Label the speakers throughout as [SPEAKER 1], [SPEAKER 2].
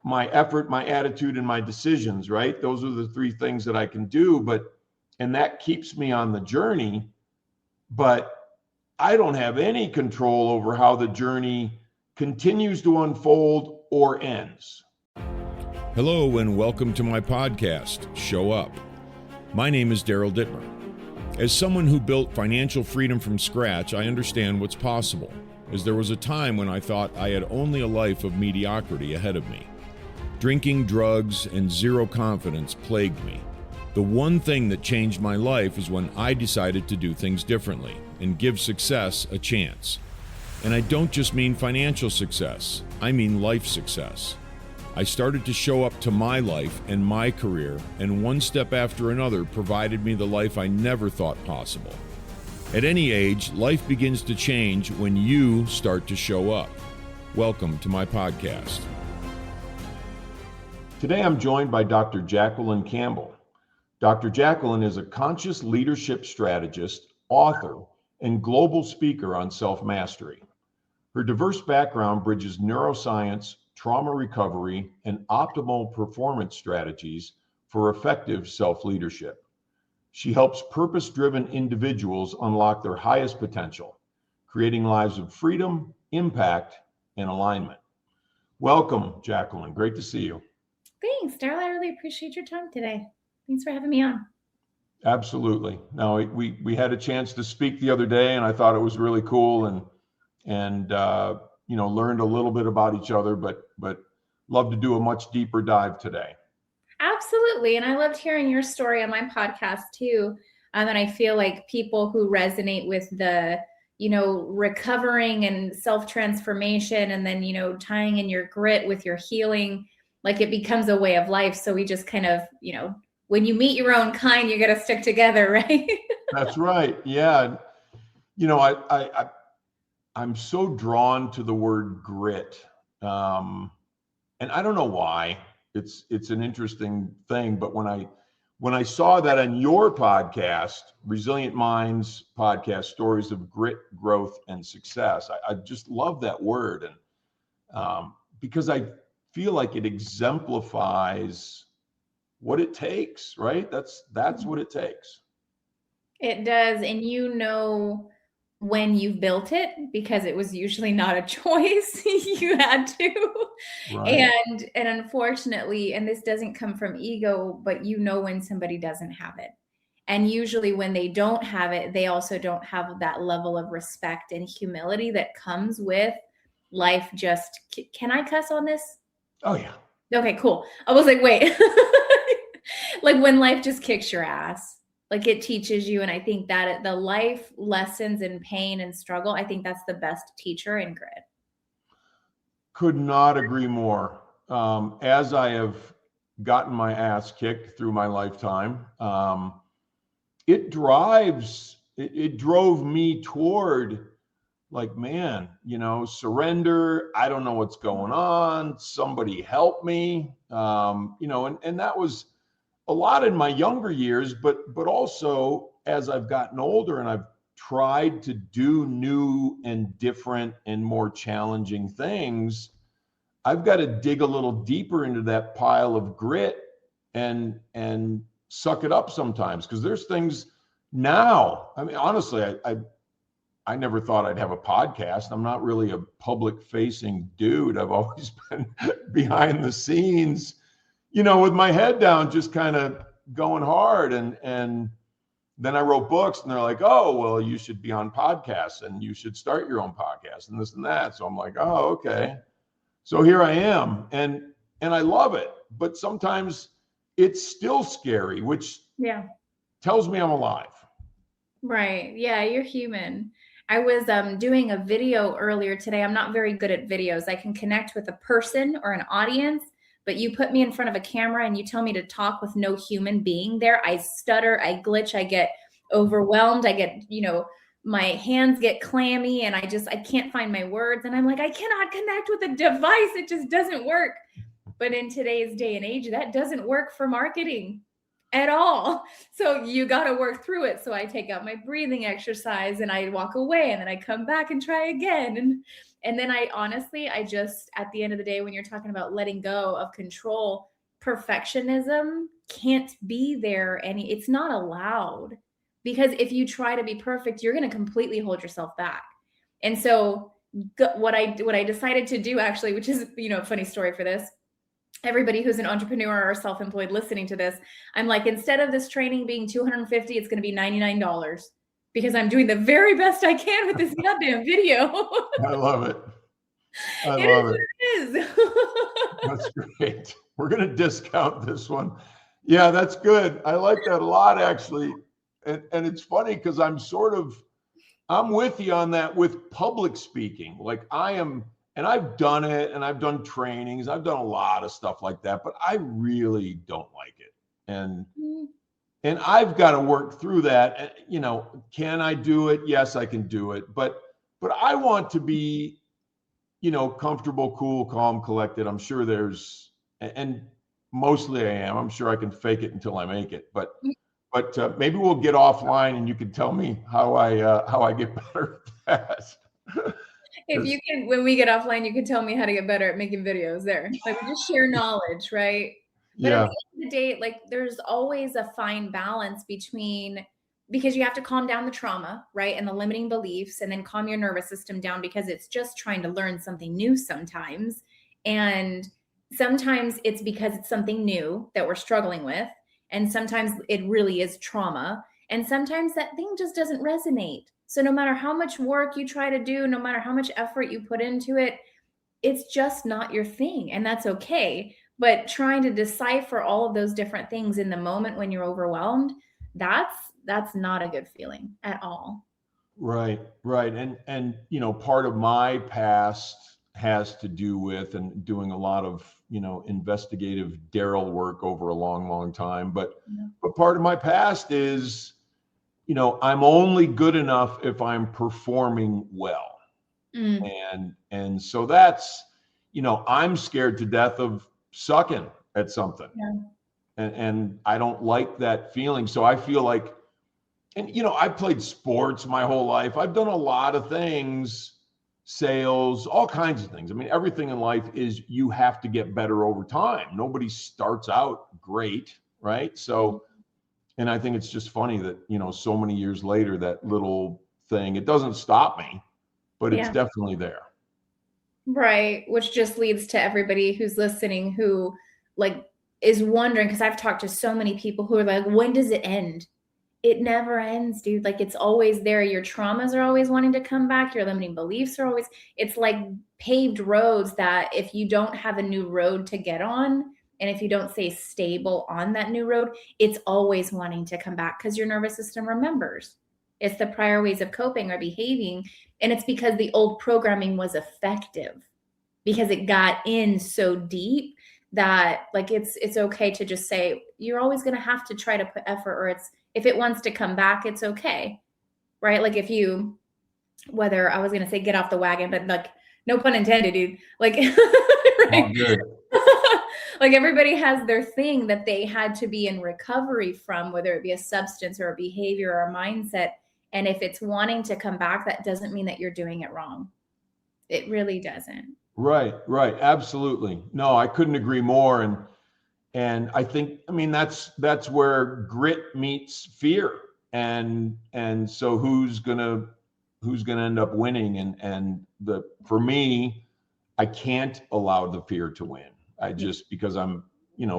[SPEAKER 1] my effort, my attitude, and my decisions, right? Those are the three things that I can do, and that keeps me on the journey, but I don't have any control over how the journey continues to unfold or ends.
[SPEAKER 2] Hello and welcome to my podcast, Show Up. My name is Daryl Dittmer. As someone who built financial freedom from scratch, I understand what's possible, as there was a time when I thought I had only a life of mediocrity ahead of me. Drinking, drugs, and zero confidence plagued me. The one thing that changed my life is when I decided to do things differently and give success a chance. And I don't just mean financial success, I mean life success. I started to show up to my life and my career, and one step after another provided me the life I never thought possible. At any age, life begins to change when you start to show up. Welcome to my podcast.
[SPEAKER 1] Today I'm joined by Dr. Jacqueline Campbell. Dr. Jacqueline is a conscious leadership strategist, author, and global speaker on self-mastery. Her diverse background bridges neuroscience, trauma recovery, and optimal performance strategies for effective self-leadership. She helps purpose-driven individuals unlock their highest potential, creating lives of freedom, impact, and alignment. Welcome, Jacqueline. Great to see you.
[SPEAKER 3] Thanks, Daryl. I really appreciate your time today. Thanks for having me on.
[SPEAKER 1] Absolutely. Now, we had a chance to speak the other day, and I thought it was really cool, and learned a little bit about each other, but love to do a much deeper dive today.
[SPEAKER 3] Absolutely. And I loved hearing your story on my podcast too. And I feel like people who resonate with the, recovering and self-transformation, and then, tying in your grit with your healing, like it becomes a way of life. So we just kind of, when you meet your own kind, you got to stick together, right? That's
[SPEAKER 1] right. Yeah. I'm so drawn to the word grit. And I don't know why. It's an interesting thing, but when I saw that on your podcast, Resilient Minds podcast, Stories of Grit, Growth, and Success, I just love that word. And because I feel like it exemplifies what it takes, right? That's what it takes.
[SPEAKER 3] It does. And when you've built it, because it was usually not a choice, you had to. Right. And unfortunately, and this doesn't come from ego, but when somebody doesn't have it. And usually when they don't have it, they also don't have that level of respect and humility that comes with life. Can I cuss on this?
[SPEAKER 1] Oh yeah.
[SPEAKER 3] Okay, cool. I was like, wait, like when life just kicks your ass. Like it teaches you. And I think that the life lessons and pain and struggle, I think that's the best teacher in grit.
[SPEAKER 1] Could not agree more. As I have gotten my ass kicked through my lifetime, it drove me toward like, man, surrender. I don't know what's going on. Somebody help me. And that was a lot in my younger years, but also as I've gotten older and I've tried to do new and different and more challenging things, I've got to dig a little deeper into that pile of grit and suck it up sometimes, because there's things now. I mean, honestly, I never thought I'd have a podcast. I'm not really a public facing dude. I've always been behind the scenes, with my head down, just kind of going hard. And then I wrote books, and they're like, oh, well, you should be on podcasts and you should start your own podcast and this and that. So I'm like, oh, okay. So here I am. And I love it. But sometimes it's still scary, which tells me I'm alive.
[SPEAKER 3] Right. Yeah, you're human. I was doing a video earlier today. I'm not very good at videos. I can connect with a person or an audience, but you put me in front of a camera and you tell me to talk with no human being there. I stutter, I glitch, I get overwhelmed. I get, my hands get clammy, and I can't find my words. And I'm like, I cannot connect with a device. It just doesn't work. But in today's day and age, that doesn't work for marketing at all. So you got to work through it. So I take out my breathing exercise and I walk away, and then I come back and try again. And then I just, at the end of the day, when you're talking about letting go of control, perfectionism can't be there. It's not allowed, because if you try to be perfect, you're going to completely hold yourself back. And so what I decided to do, actually, which is, a funny story for this, everybody who's an entrepreneur or self-employed listening to this, I'm like, instead of this training being $250, it's going to be $99, because I'm doing the very best I can with this goddamn video.
[SPEAKER 1] I love it. I love it. It is. That's great. We're going to discount this one. Yeah, that's good. I like that a lot, actually. And it's funny because I'm with you on that with public speaking. Like and I've done it, and I've done trainings. I've done a lot of stuff like that, but I really don't like it. And I've got to work through that. Can I do it? Yes, I can do it. But I want to be, comfortable, cool, calm, collected. I'm sure and mostly I am. I'm sure I can fake it until I make it. But maybe we'll get offline and you can tell me how I get better at that.
[SPEAKER 3] If you can, when we get offline, you can tell me how to get better at making videos there. Like, we just share knowledge, right? But at the end of the day, like, there's always a fine balance because you have to calm down the trauma, right? And the limiting beliefs, and then calm your nervous system down, because it's just trying to learn something new sometimes. And sometimes it's because it's something new that we're struggling with. And sometimes it really is trauma. And sometimes that thing just doesn't resonate. So no matter how much work you try to do, no matter how much effort you put into it, it's just not your thing. And that's okay. But trying to decipher all of those different things in the moment when you're overwhelmed, that's not a good feeling at all.
[SPEAKER 1] Right. And part of my past has to do with and doing a lot of, investigative Daryl work over a long, long time. But part of my past is, I'm only good enough if I'm performing well. And so that's, I'm scared to death of sucking at something. And I don't like that feeling. So I feel like, and I played sports my whole life. I've done a lot of things, sales, all kinds of things. I mean, everything in life is, you have to get better over time. Nobody starts out great, right? So, and I think it's just funny that, so many years later, that little thing, it doesn't stop me, but it's definitely there.
[SPEAKER 3] Right. Which just leads to everybody who's listening who is wondering, because I've talked to so many people who are like, when does it end? It never ends, dude. Like, it's always there. Your traumas are always wanting to come back. Your limiting beliefs are always, it's like paved roads that if you don't have a new road to get on, and if you don't stay stable on that new road, it's always wanting to come back, because your nervous system remembers. It's the prior ways of coping or behaving. And it's because the old programming was effective, because it got in so deep that it's okay to just say, you're always going to have to try to put effort, or if it wants to come back, it's okay. Right. Like, whether I was going to say get off the wagon, but no pun intended, dude. Right?
[SPEAKER 1] Oh, good.
[SPEAKER 3] Like, everybody has their thing that they had to be in recovery from, whether it be a substance or a behavior or a mindset. And if it's wanting to come back, that doesn't mean that you're doing it wrong. It really doesn't. Right.
[SPEAKER 1] Absolutely. No, I couldn't agree more. And I think, that's where grit meets fear. And so who's gonna end up winning? For me, I can't allow the fear to win. Because I'm,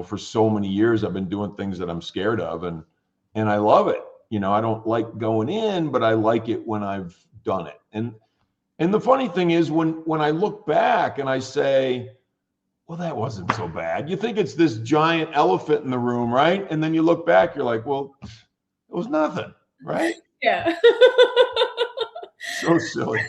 [SPEAKER 1] for so many years, I've been doing things that I'm scared of, and I love it. I don't like going in, but I like it when I've done it. And the funny thing is, when I look back and I say, well, that wasn't so bad. You think it's this giant elephant in the room, right? And then you look back, you're like, well, it was nothing, right?
[SPEAKER 3] Yeah.
[SPEAKER 1] So silly.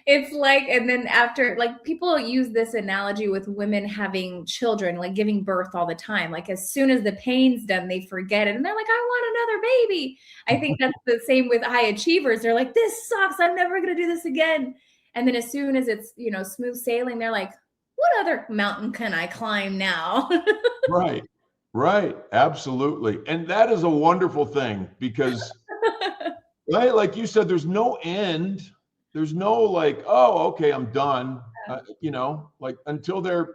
[SPEAKER 3] It's like, and then after, people use this analogy with women having children, giving birth all the time. As soon as the pain's done, they forget it. And they're like, I want another baby. I think that's the same with high achievers. They're like, this sucks. I'm never going to do this again. And then as soon as it's, smooth sailing, they're like, what other mountain can I climb now?
[SPEAKER 1] Right. Absolutely. And that is a wonderful thing, because, right, like you said, there's no end. there's no like, oh, okay, I'm done. Like until they're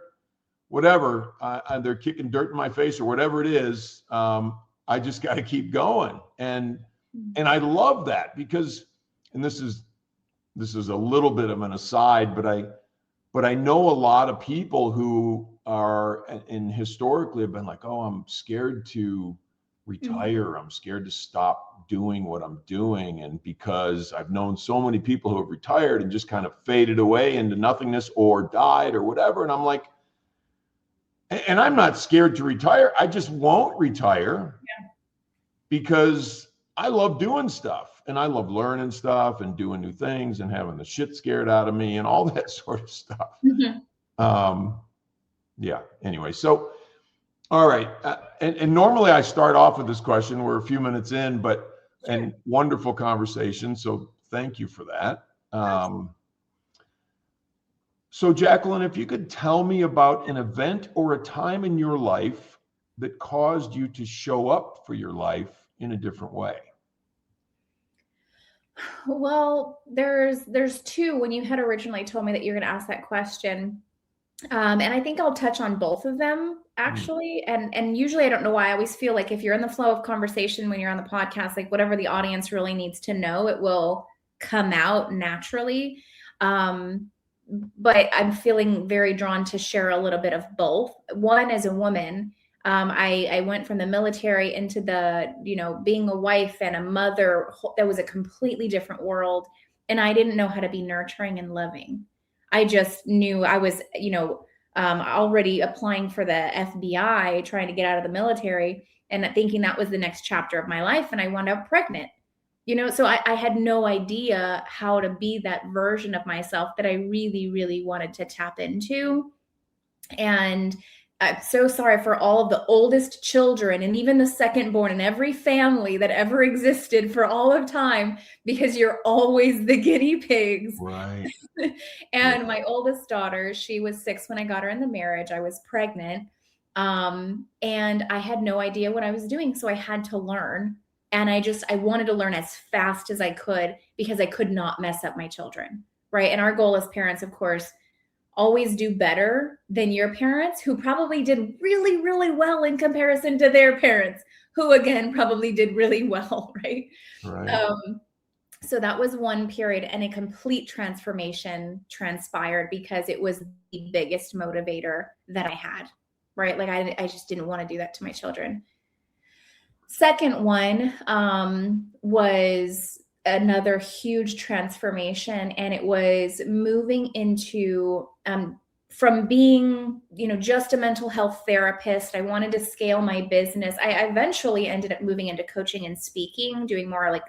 [SPEAKER 1] whatever, they're kicking dirt in my face or whatever it is. I just got to keep going. And I love that because, and this is a little bit of an aside, but I know a lot of people who are, and historically have been like, oh, I'm scared to retire. I'm scared to stop doing what I'm doing. And because I've known so many people who have retired and just kind of faded away into nothingness or died or whatever. And I'm like, and I'm not scared to retire. I just won't retire because I love doing stuff and I love learning stuff and doing new things and having the shit scared out of me and all that sort of stuff. Anyway, so, all right. And normally I start off with this question. We're a few minutes in, and wonderful conversation. So thank you for that. So Jacqueline, if you could tell me about an event or a time in your life that caused you to show up for your life in a different way.
[SPEAKER 3] Well, there's two. When you had originally told me that you're going to ask that question, and I think I'll touch on both of them actually. And usually I don't know why. I always feel like if you're in the flow of conversation when you're on the podcast, like whatever the audience really needs to know, it will come out naturally. But I'm feeling very drawn to share a little bit of both. One, as a woman, I went from the military into the, being a wife and a mother. That was a completely different world. And I didn't know how to be nurturing and loving. I just knew I was, already applying for the FBI, trying to get out of the military and thinking that was the next chapter of my life. And I wound up pregnant. So I had no idea how to be that version of myself that I really, really wanted to tap into. And I'm so sorry for all of the oldest children and even the second born in every family that ever existed for all of time, because you're always the guinea pigs.
[SPEAKER 1] Right.
[SPEAKER 3] And my oldest daughter, she was 6 when I got her in the marriage. I was pregnant. And I had no idea what I was doing. So I had to learn. And I wanted to learn as fast as I could because I could not mess up my children, right? And our goal as parents, of course, always do better than your parents, who probably did really, really well in comparison to their parents, who again probably did really well, right?
[SPEAKER 1] Right.
[SPEAKER 3] So that was one period, and a complete transformation transpired because it was the biggest motivator that I had, right? Like I just didn't want to do that to my children. Second one was another huge transformation, and it was moving into from being, just a mental health therapist. I wanted to scale my business. I eventually ended up moving into coaching and speaking, doing more like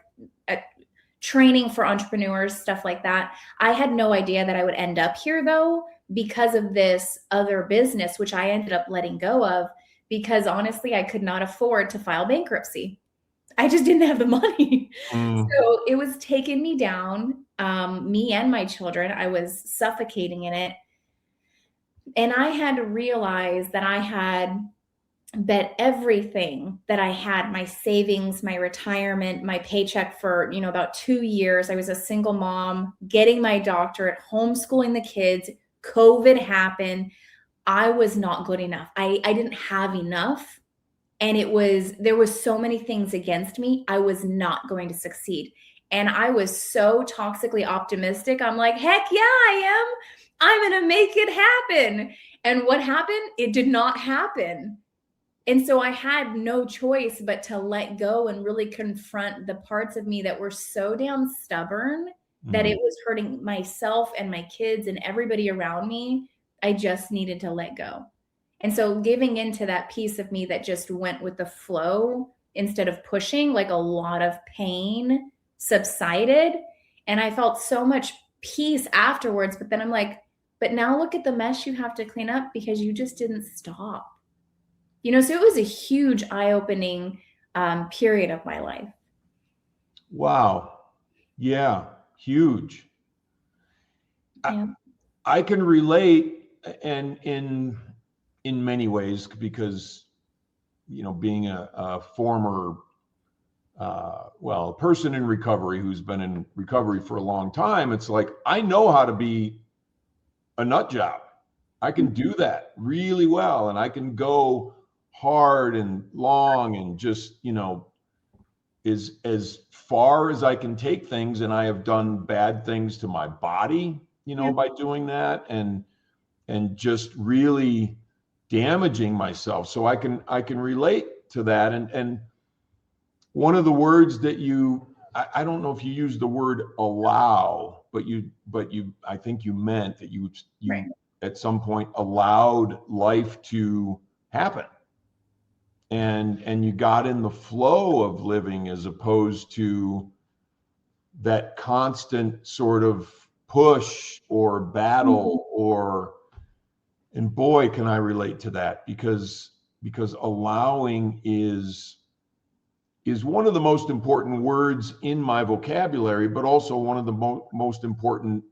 [SPEAKER 3] training for entrepreneurs, stuff like that. I had no idea that I would end up here though, because of this other business, which I ended up letting go of. Because honestly, I could not afford to file bankruptcy. I just didn't have the money. So it was taking me down, me and my children. I was suffocating in it. And I had to realize that I had bet everything that I had, my savings, my retirement, my paycheck for, about 2 years. I was a single mom, getting my doctorate, homeschooling the kids. COVID happened. I was not good enough. I didn't have enough. And there was so many things against me. I was not going to succeed. And I was so toxically optimistic. I'm like, heck yeah, I am. I'm going to make it happen. And what happened? It did not happen. And so I had no choice but to let go and really confront the parts of me that were so damn stubborn that it was hurting myself and my kids and everybody around me. I just needed to let go. And so giving into that piece of me that just went with the flow instead of pushing, like a lot of pain subsided. And I felt so much peace afterwards. But then I'm like, but now look at the mess you have to clean up because you just didn't stop. So it was a huge eye-opening period of my life.
[SPEAKER 1] Wow. Yeah. Huge.
[SPEAKER 3] Yeah.
[SPEAKER 1] I can relate. And in many ways, because being a former a person in recovery who's been in recovery for a long time, it's like, I know how to be a nut job. I can do that really well. And I can go hard and long and just, is as far as I can take things. And I have done bad things to my body, by doing that, and just really damaging myself. So I can relate to that. And one of the words that I don't know if you use the word allow, but I think you meant that you
[SPEAKER 3] Right.
[SPEAKER 1] at some point allowed life to happen. And you got in the flow of living, as opposed to that constant sort of push or battle, and boy, can I relate to that, because allowing is one of the most important words in my vocabulary, but also one of the most important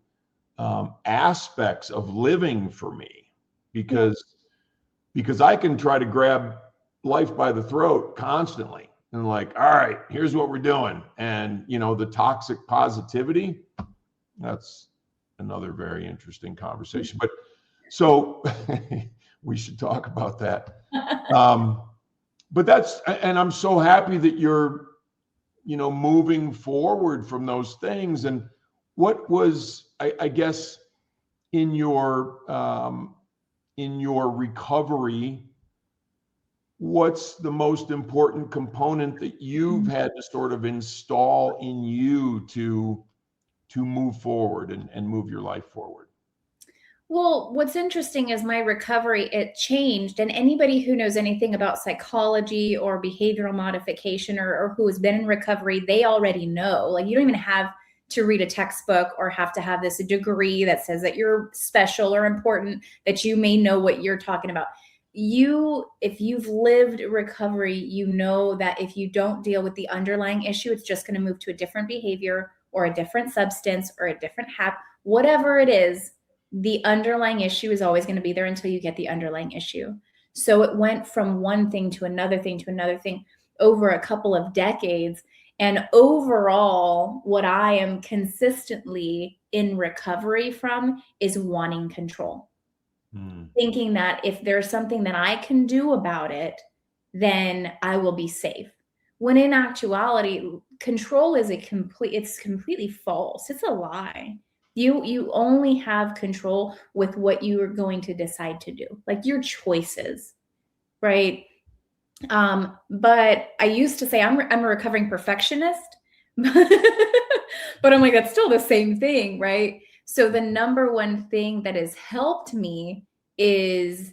[SPEAKER 1] aspects of living for me, because I can try to grab life by the throat constantly and like, all right, here's what we're doing. And, the toxic positivity, that's another very interesting conversation. But so we should talk about that. But and I'm so happy that you're, moving forward from those things. And what was, I guess, in your recovery, what's the most important component that you've had to sort of install in you to move forward and move your life forward?
[SPEAKER 3] Well, what's interesting is my recovery, it changed. And anybody who knows anything about psychology or behavioral modification, or who has been in recovery, they already know. Like, you don't even have to read a textbook or have to have this degree that says that you're special or important, that you may know what you're talking about. If you've lived recovery, you know that if you don't deal with the underlying issue, it's just going to move to a different behavior or a different substance or a different habit, whatever it is. The underlying issue is always going to be there until you get the underlying issue. So it went from one thing to another thing to another thing over a couple of decades. And overall, what I am consistently in recovery from is wanting control. Thinking that if there's something that I can do about it, then I will be safe. When in actuality, control is it's completely false. It's a lie. You only have control with what you are going to decide to do, like your choices, right? But I used to say I'm a recovering perfectionist, but I'm like, that's still the same thing, right? So the number one thing that has helped me is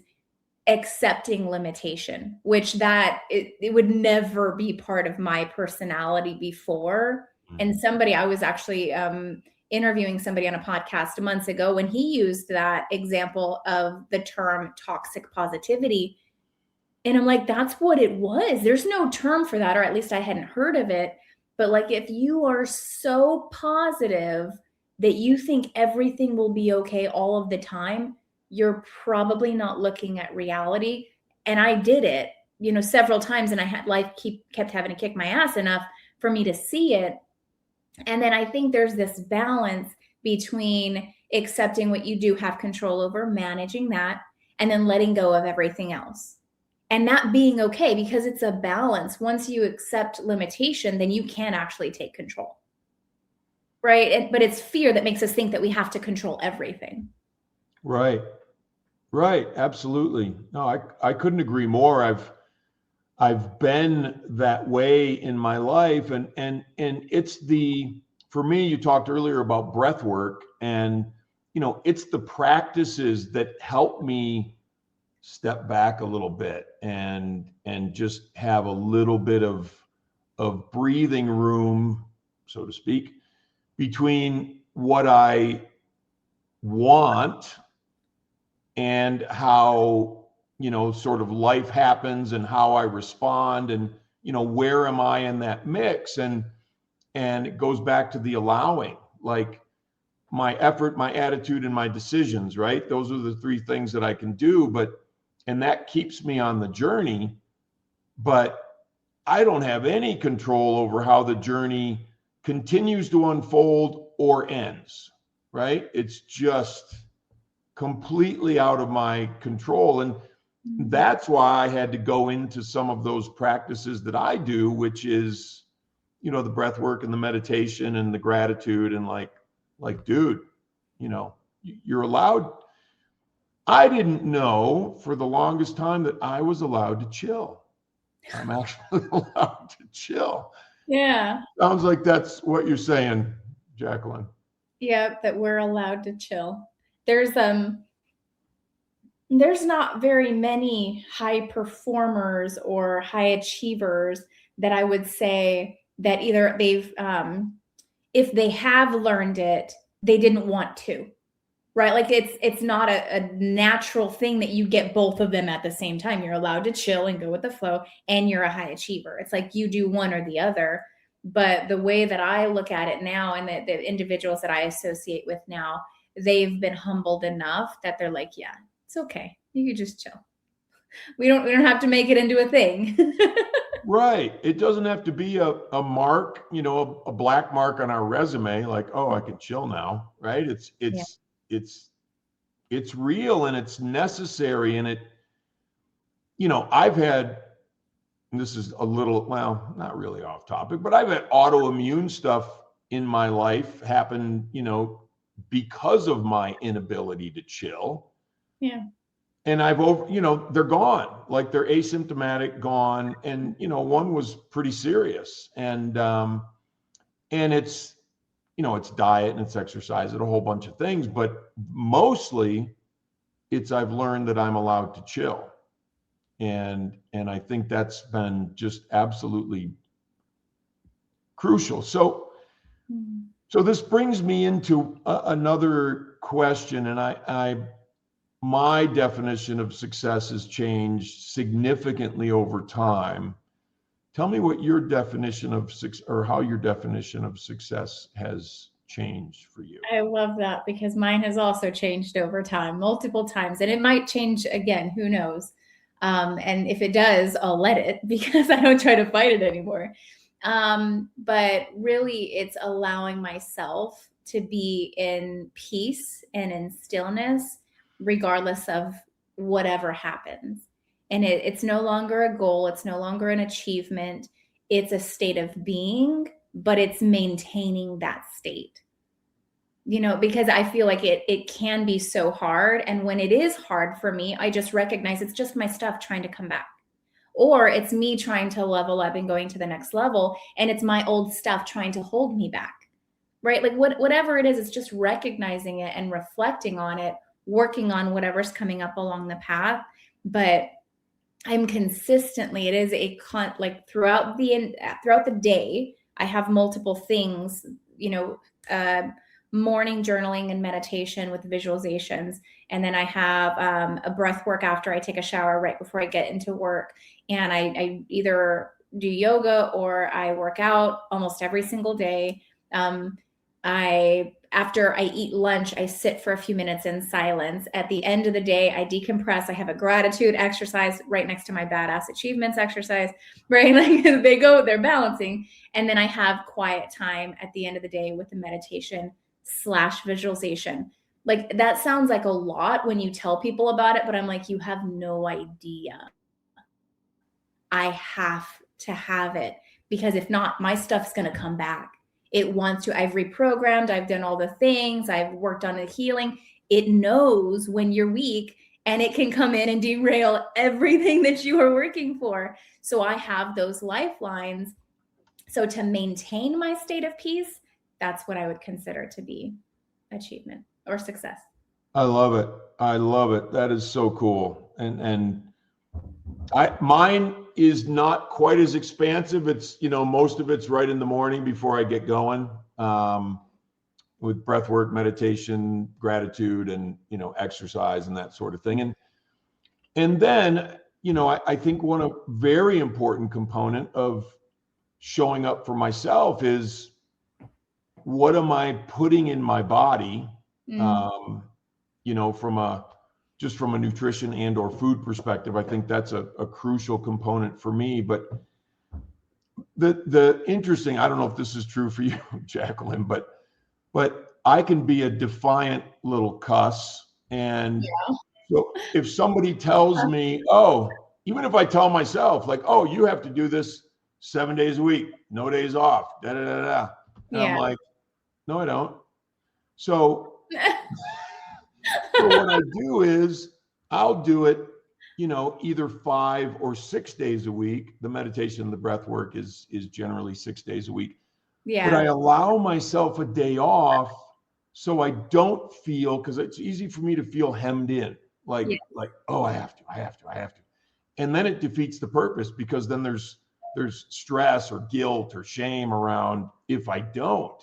[SPEAKER 3] accepting limitation, which it would never be part of my personality before. And I was actually interviewing somebody on a podcast months ago when he used that example of the term toxic positivity. And I'm like, that's what it was. There's no term for that, or at least I hadn't heard of it. But like, if you are so positive that you think everything will be okay all of the time, you're probably not looking at reality. And I did it, several times, and I had kept having to kick my ass enough for me to see it. And then I think there's this balance between accepting what you do have control over, managing that, and then letting go of everything else. And that being okay, because it's a balance. Once you accept limitation, then you can actually take control. Right? But it's fear that makes us think that we have to control everything.
[SPEAKER 1] Right. Absolutely. No, I couldn't agree more. I've been that way in my life, and it's for me, you talked earlier about breath work, and it's the practices that help me step back a little bit and just have a little bit of breathing room, so to speak, between what I want and how sort of life happens and how I respond, and where am I in that mix. And it goes back to the allowing, like my effort, my attitude, and my decisions, right? Those are the three things that I can do, and that keeps me on the journey. But I don't have any control over how the journey continues to unfold or ends, right? It's just completely out of my control. And that's why I had to go into some of those practices that I do, which is, you know, the breath work and the meditation and the gratitude and like, dude, you know, you're allowed. I didn't know for the longest time that I was allowed to chill. I'm actually allowed to chill.
[SPEAKER 3] Yeah.
[SPEAKER 1] Sounds like that's what you're saying, Jacqueline.
[SPEAKER 3] Yeah, that we're allowed to chill. There's not very many high performers or high achievers that I would say that either they've if they have learned it, they didn't want to. Right? Like it's not a natural thing that you get both of them at the same time. You're allowed to chill and go with the flow, and you're a high achiever. It's like you do one or the other. But the way that I look at it now, and the individuals that I associate with now, they've been humbled enough that they're like, yeah, it's okay. You can just chill. We don't have to make it into a thing.
[SPEAKER 1] Right. It doesn't have to be a mark, you know, a black mark on our resume, like, oh, I can chill now. Right. It's real and it's necessary. And it, you know, I've had, and this is a little, well, not really off topic, but I've had autoimmune stuff in my life happen, you know, because of my inability to chill.
[SPEAKER 3] Yeah.
[SPEAKER 1] And you know, they're gone, like they're asymptomatic, gone. And, you know, one was pretty serious. And it's, you know, it's diet and it's exercise and a whole bunch of things, but mostly it's, I've learned that I'm allowed to chill. And I think that's been just absolutely crucial. So this brings me into another question. And my definition of success has changed significantly over time. Tell me what your definition of success, or how your definition of success has changed for you.
[SPEAKER 3] I love that, because mine has also changed over time, multiple times, and it might change again. Who knows? And if it does, I'll let it, because I don't try to fight it anymore. But really, it's allowing myself to be in peace and in stillness, regardless of whatever happens. And it's no longer a goal. It's no longer an achievement. It's a state of being, but it's maintaining that state. You know, because I feel like it can be so hard. And when it is hard for me, I just recognize it's just my stuff trying to come back. Or it's me trying to level up and going to the next level. And it's my old stuff trying to hold me back, right? Like whatever it is, it's just recognizing it and reflecting on it, working on whatever's coming up along the path. But I'm consistently, it is like throughout the day, I have multiple things, you know, morning journaling and meditation with visualizations. And then I have a breath work after I take a shower right before I get into work. And I either do yoga or I work out almost every single day. After I eat lunch, I sit for a few minutes in silence. At the end of the day, I decompress. I have a gratitude exercise right next to my badass achievements exercise, right? Like they're balancing. And then I have quiet time at the end of the day with the meditation / visualization. Like that sounds like a lot when you tell people about it, but I'm like, you have no idea. I have to have it, because if not, my stuff's going to come back. It wants to. I've reprogrammed. I've done all the things. I've worked on the healing. It knows when you're weak, and it can come in and derail everything that you are working for. So I have those lifelines. So to maintain my state of peace, that's what I would consider to be achievement or success.
[SPEAKER 1] I love it. I love it. That is so cool. And mine is not quite as expansive. It's, you know, most of it's right in the morning before I get going, with breath work, meditation, gratitude, and, you know, exercise and that sort of thing. And then, you know, I think one very important component of showing up for myself is, what am I putting in my body? You know, from a nutrition and or food perspective, I think that's a crucial component for me. But the interesting, I don't know if this is true for you, Jacqueline, but I can be a defiant little cuss. And so if somebody tells me, oh, even if I tell myself like, oh, you have to do this 7 days a week, no days off, da da da da. And I'm like, no, I don't. So, so what I do is I'll do it, either 5 or 6 days a week. The meditation and the breath work is generally 6 days a week. But I allow myself a day off so I don't feel, because it's easy for me to feel hemmed in, like, oh, I have to. And then it defeats the purpose, because then there's stress or guilt or shame around if I don't.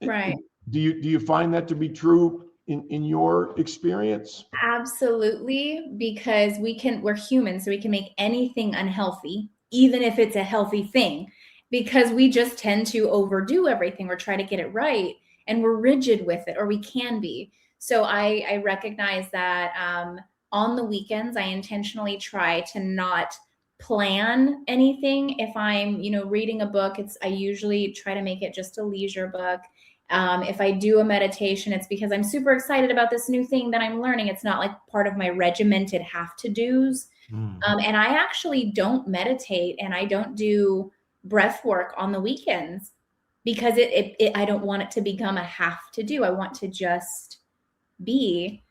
[SPEAKER 3] Right.
[SPEAKER 1] Do you find that to be true in your experience?
[SPEAKER 3] Absolutely, because we're human, so we can make anything unhealthy, even if it's a healthy thing, because we just tend to overdo everything or try to get it right, and we're rigid with it, or we can be. So I recognize that on the weekends, I intentionally try to not plan anything. If I'm, reading a book, I usually try to make it just a leisure book. If I do a meditation, it's because I'm super excited about this new thing that I'm learning. It's not like part of my regimented have to do's. And I actually don't meditate, and I don't do breath work on the weekends, because I don't want it to become a have to do. I want to just be.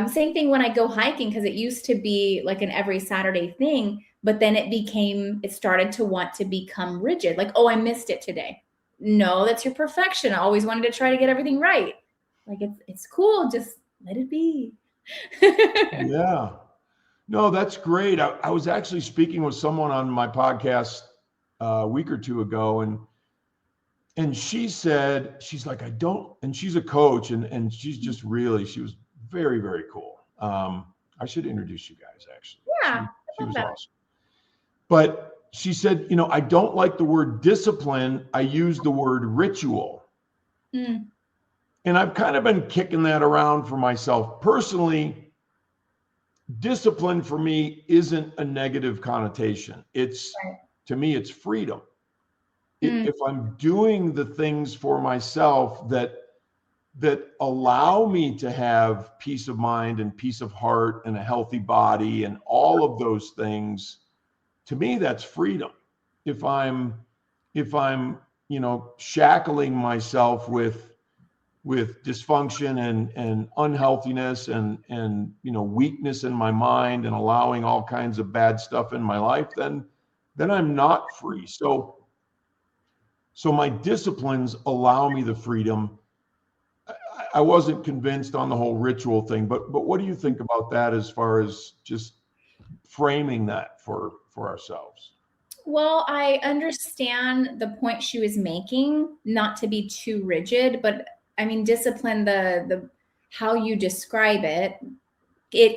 [SPEAKER 3] Same thing when I go hiking, because it used to be like an every Saturday thing, but then it started to want to become rigid. Like, oh, I missed it today. No, that's your perfection. I always wanted to try to get everything right. Like, it's cool. Just let it be.
[SPEAKER 1] Yeah. No, that's great. I was actually speaking with someone on my podcast a week or two ago, and she said, she's like, and she's a coach, and she's just she was very, very cool. I should introduce you guys, actually.
[SPEAKER 3] Yeah.
[SPEAKER 1] She was awesome. But she said, I don't like the word discipline. I use the word ritual. And I've kind of been kicking that around for myself. Personally, discipline for me isn't a negative connotation. To me, it's freedom. If I'm doing the things for myself that allow me to have peace of mind and peace of heart and a healthy body and all of those things, to me, that's freedom. If I'm shackling myself with dysfunction and unhealthiness and weakness in my mind and allowing all kinds of bad stuff in my life, then I'm not free. So my disciplines allow me the freedom. I wasn't convinced on the whole ritual thing, but what do you think about that as far as just framing that for ourselves?
[SPEAKER 3] Well, I understand the point she was making, not to be too rigid, but I mean, discipline, the how you describe it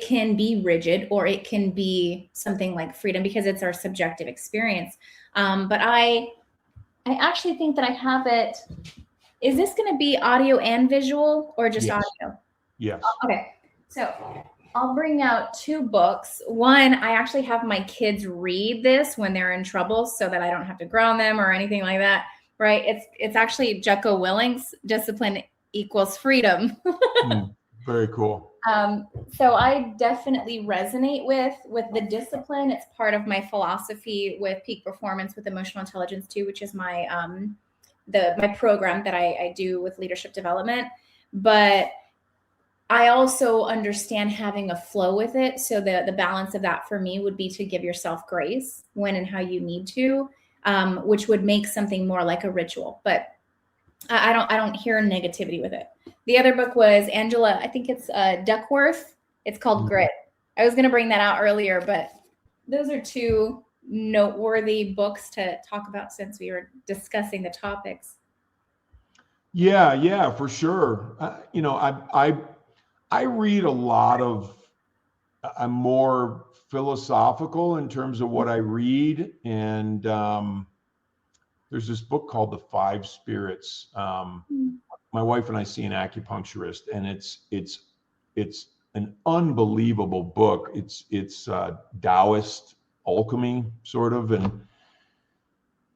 [SPEAKER 3] can be rigid, or it can be something like freedom, because it's our subjective experience. But I actually think that I have it. Is this going to be audio and visual, or just audio?
[SPEAKER 1] Yes.
[SPEAKER 3] Okay. So I'll bring out 2 books. One, I actually have my kids read this when they're in trouble, so that I don't have to ground them or anything like that. Right? It's actually Jocko Willink's Discipline Equals Freedom.
[SPEAKER 1] Very cool.
[SPEAKER 3] So I definitely resonate with the discipline. It's part of my philosophy with Peak Performance with Emotional Intelligence too, which is my my program that I do with leadership development. But I also understand having a flow with it. So the balance of that for me would be to give yourself grace when and how you need to, which would make something more like a ritual. But I don't hear negativity with it. The other book was Angela, I think it's Duckworth. It's called Grit. I was going to bring that out earlier, but those are 2 noteworthy books to talk about since we were discussing the topics.
[SPEAKER 1] Yeah, for sure. I read a lot of, I'm more philosophical in terms of what I read. And there's this book called The 5 Spirits. My wife and I see an acupuncturist, and it's an unbelievable book. It's Taoist alchemy sort of.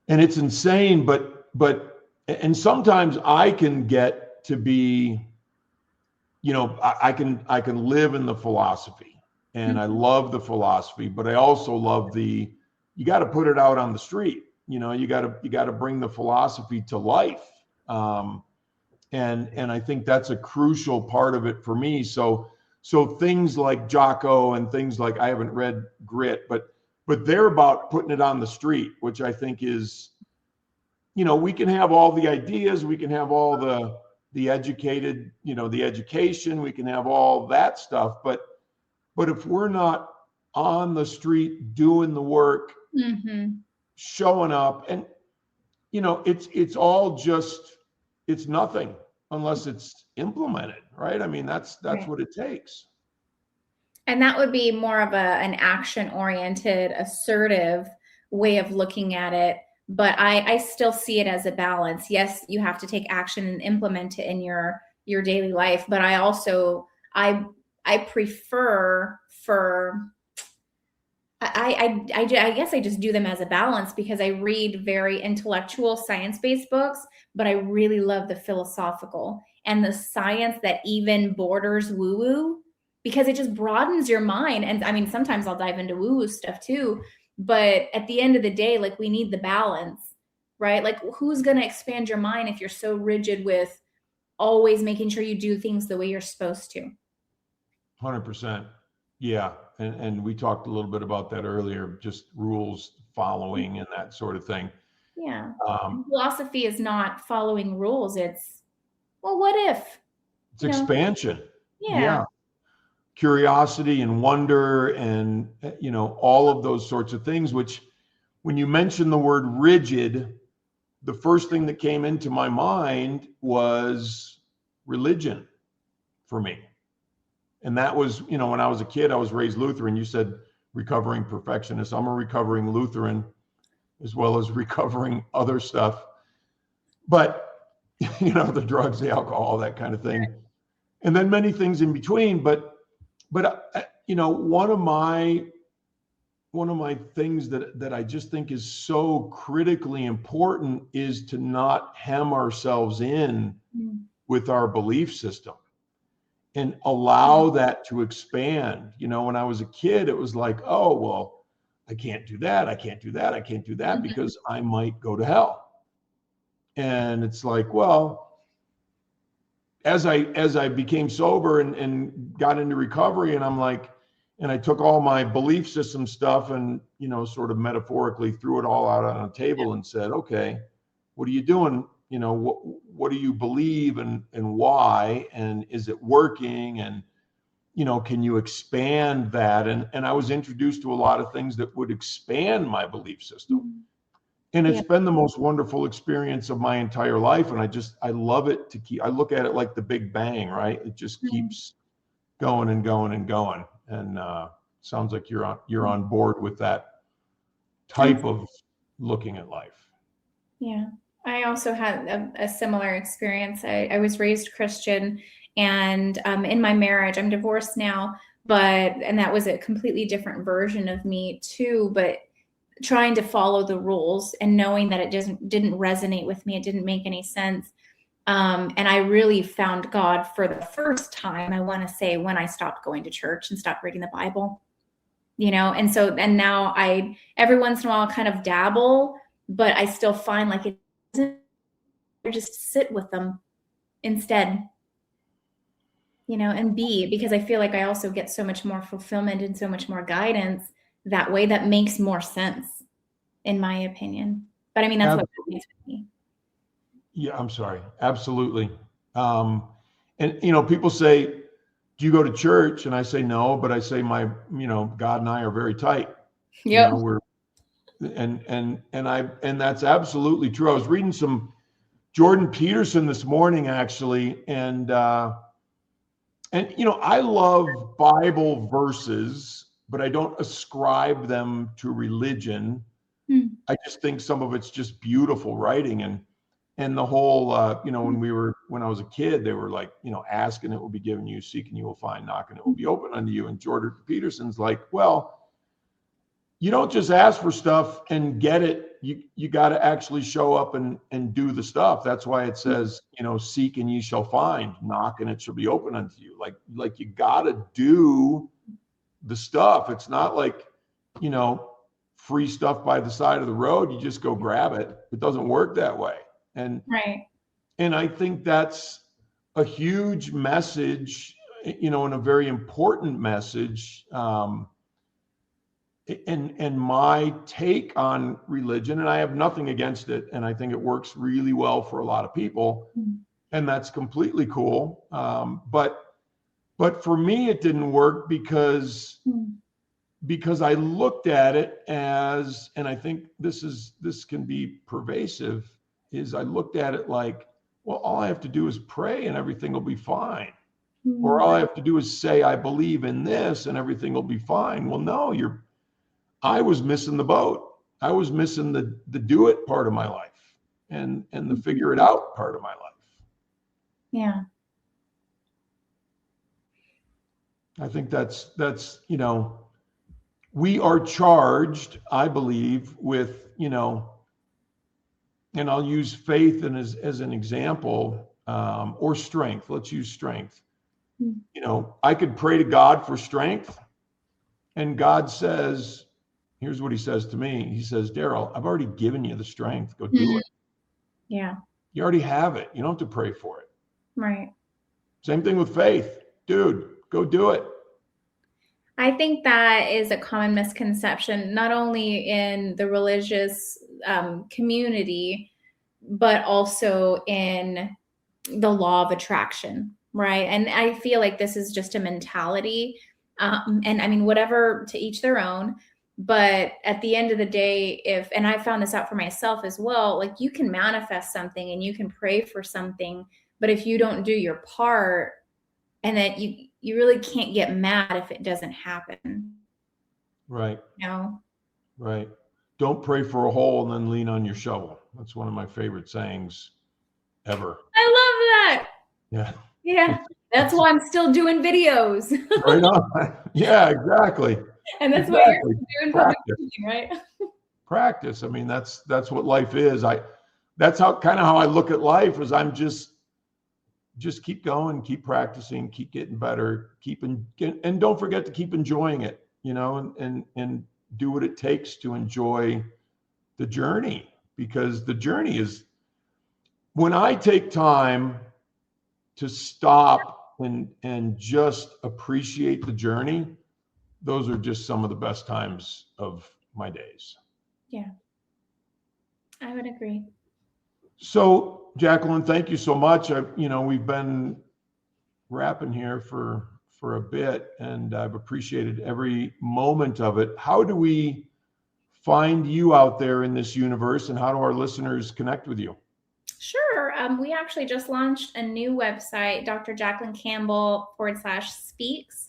[SPEAKER 1] and it's insane, and sometimes I can get to be, I can live in the philosophy, and I love the philosophy, but I also love you got to put it out on the street. You got to bring the philosophy to life. And I think that's a crucial part of it for me. So things like Jocko and things like, I haven't read Grit, but they're about putting it on the street, which I think is, we can have all the ideas, we can have all the educated, the education, we can have all that stuff, but if we're not on the street doing the work, showing up, and it's all just, it's nothing unless it's implemented, right? I mean, that's right. What it takes.
[SPEAKER 3] And that would be more of an action-oriented, assertive way of looking at it. But I still see it as a balance. Yes, you have to take action and implement it in your daily life. But I also, I prefer I guess I just do them as a balance, because I read very intellectual, science-based books, but I really love the philosophical and the science that even borders woo-woo, because it just broadens your mind. And I mean, sometimes I'll dive into woo-woo stuff too, but at the end of the day, like, we need the balance, right? Like, who's going to expand your mind if you're so rigid with always making sure you do things the way you're supposed to?
[SPEAKER 1] 100%. Yeah. And we talked a little bit about that earlier, just rules following and that sort of thing.
[SPEAKER 3] Yeah. Philosophy is not following rules. It's, well, what if?
[SPEAKER 1] It's expansion.
[SPEAKER 3] Yeah.
[SPEAKER 1] Curiosity and wonder and, all of those sorts of things, which, when you mention the word rigid, the first thing that came into my mind was religion for me. And that was, when I was a kid, I was raised Lutheran. You said recovering perfectionist. I'm a recovering Lutheran, as well as recovering other stuff. But, the drugs, the alcohol, that kind of thing. And then many things in between. But one of my things that I just think is so critically important is to not hem ourselves in with our belief system. And allow that to expand. When I was a kid, it was like, oh, well, I can't do that. I can't do that. I can't do that because I might go to hell. And it's like, well, as I became sober and got into recovery, and I'm like, and I took all my belief system stuff and, sort of metaphorically threw it all out on a table and said, okay, what are you doing? What do you believe and why, and is it working? And, can you expand that? And I was introduced to a lot of things that would expand my belief system. And it's been the most wonderful experience of my entire life. And I love it I look at it like the Big Bang, right? It just keeps going and going and going. And sounds like you're on board with that type of looking at life.
[SPEAKER 3] Yeah. I also had a similar experience. I was raised Christian, and in my marriage, I'm divorced now, and that was a completely different version of me too, but trying to follow the rules and knowing that it didn't resonate with me. It didn't make any sense. And I really found God for the first time, I want to say, when I stopped going to church and stopped reading the Bible, and now I, every once in a while, kind of dabble, but I still find like it, just sit with them instead, and because I feel like I also get so much more fulfillment and so much more guidance that way. That makes more sense, in my opinion. But I mean, that's what it means with me.
[SPEAKER 1] Yeah, I'm sorry. Absolutely. And, people say, do you go to church? And I say, no, but I say my, God and I are very tight.
[SPEAKER 3] Yeah.
[SPEAKER 1] And that's absolutely true. I was reading some Jordan Peterson this morning, actually. And I love Bible verses, but I don't ascribe them to religion. I just think some of it's just beautiful writing. And the whole, when I was a kid, they were like, ask and it will be given you, seek and you will find, knock and it will be open unto you. And Jordan Peterson's like, well, you don't just ask for stuff and get it. You got to actually show up and do the stuff. That's why it says, seek and ye shall find, knock and it shall be open unto you. Like you got to do the stuff. It's not like, free stuff by the side of the road. You just go grab it. It doesn't work that way. And I think that's a huge message, and a very important message. And my take on religion, and I have nothing against it, and I think it works really well for a lot of people, and that's completely cool. But for me, it didn't work because I looked at it as, and I think this can be pervasive, is I looked at it like, well, all I have to do is pray and everything will be fine. Or all I have to do is say, I believe in this and everything will be fine. Well, no, I was missing the boat. I was missing the do it part of my life and the figure it out part of my life.
[SPEAKER 3] Yeah.
[SPEAKER 1] I think that's we are charged, I believe, with, and I'll use faith as an example, or strength. Let's use strength. I could pray to God for strength, and God says, here's what he says to me. He says, Daryl, I've already given you the strength. Go do it.
[SPEAKER 3] Yeah.
[SPEAKER 1] You already have it. You don't have to pray for it.
[SPEAKER 3] Right.
[SPEAKER 1] Same thing with faith. Dude, go do it.
[SPEAKER 3] I think that is a common misconception, not only in the religious community, but also in the law of attraction, right? And I feel like this is just a mentality. And I mean, whatever, to each their own. But at the end of the day, and I found this out for myself as well, like you can manifest something and you can pray for something, but if you don't do your part, and that you really can't get mad if it doesn't happen.
[SPEAKER 1] Right.
[SPEAKER 3] No.
[SPEAKER 1] Right. Don't pray for a hole and then lean on your shovel. That's one of my favorite sayings ever.
[SPEAKER 3] I love that.
[SPEAKER 1] Yeah.
[SPEAKER 3] Yeah. That's why I'm still doing videos.
[SPEAKER 1] Right on. Yeah, exactly.
[SPEAKER 3] And that's what you're doing,
[SPEAKER 1] practice.
[SPEAKER 3] Right?
[SPEAKER 1] Practice. I mean, that's what life is. That's how I look at life, is I'm just keep going, keep practicing, keep getting better, and don't forget to keep enjoying it, and do what it takes to enjoy the journey, because the journey is, when I take time to stop and just appreciate the journey, those are just some of the best times of my days.
[SPEAKER 3] Yeah, I would agree.
[SPEAKER 1] So, Jacqueline, thank you so much. We've been rapping here for a bit, and I've appreciated every moment of it. How do we find you out there in this universe, and how do our listeners connect with you?
[SPEAKER 3] Sure. We actually just launched a new website, Dr. Jacqueline Campbell /speaks.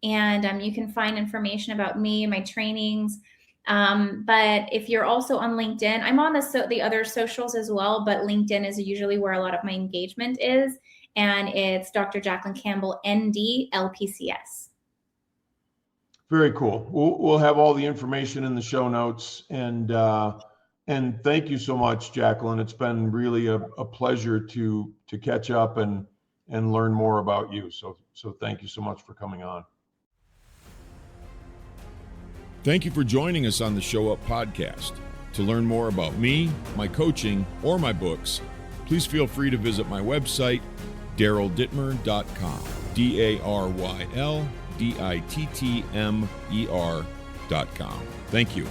[SPEAKER 3] And you can find information about me, my trainings. But if you're also on LinkedIn, I'm on the other socials as well, but LinkedIn is usually where a lot of my engagement is. And it's Dr. Jacqueline Campbell, ND, LPCS.
[SPEAKER 1] Very cool. We'll have all the information in the show notes. And thank you so much, Jacqueline. It's been really a pleasure to catch up and learn more about you. So thank you so much for coming on.
[SPEAKER 2] Thank you for joining us on the Show Up podcast. To learn more about me, my coaching, or my books, please feel free to visit my website, daryldittmer.com. DarylDittmer.com. Thank you.